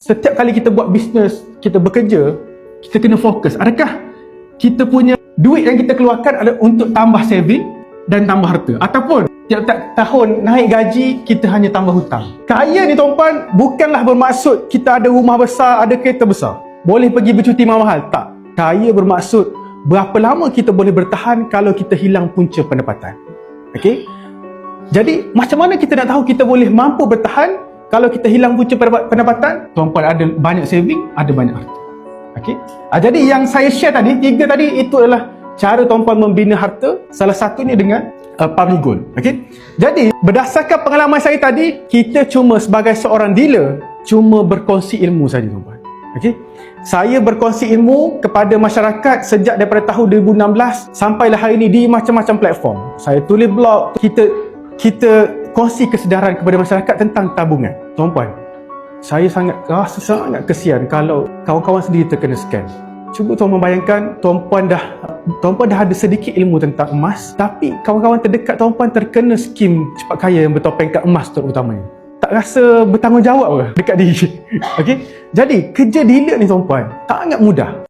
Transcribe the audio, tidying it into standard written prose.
Setiap kali kita buat bisnes, kita bekerja, kita kena fokus. Adakah kita punya duit yang kita keluarkan adalah untuk tambah saving dan tambah harta? Ataupun tiap-tiap tahun naik gaji, kita hanya tambah hutang? Kaya ni tuan-puan bukanlah bermaksud kita ada rumah besar, ada kereta besar, boleh pergi bercuti mahal. Tak. Kaya bermaksud berapa lama kita boleh bertahan kalau kita hilang punca pendapatan. Okey? Jadi macam mana kita nak tahu kita boleh mampu bertahan kalau kita hilang punca pendapatan? Tuan-puan ada banyak saving, ada banyak harta. Okey. Jadi yang saya share tadi, 3 tadi, itu adalah cara tuan-puan membina harta. Salah satunya dengan public goal. Okey. Jadi berdasarkan pengalaman saya tadi, kita cuma sebagai seorang dealer cuma berkongsi ilmu saja, tuan-puan. Okey. Saya berkongsi ilmu kepada masyarakat sejak daripada tahun 2016 sampailah hari ini di macam-macam platform. Saya tulis blog, kita kongsi kesedaran kepada masyarakat tentang tabungan. Tuan-puan, saya rasa sangat kesian kalau kawan-kawan sendiri terkena scam. Cuba tuan membayangkan, tuan-puan dah ada sedikit ilmu tentang emas, tapi kawan-kawan terdekat tuan-puan terkena skim cepat kaya yang bertopeng kat emas terutamanya. Tak rasa bertanggungjawab ke dekat diri? Okey. Jadi kerja dealer ni tuan-puan sangat mudah.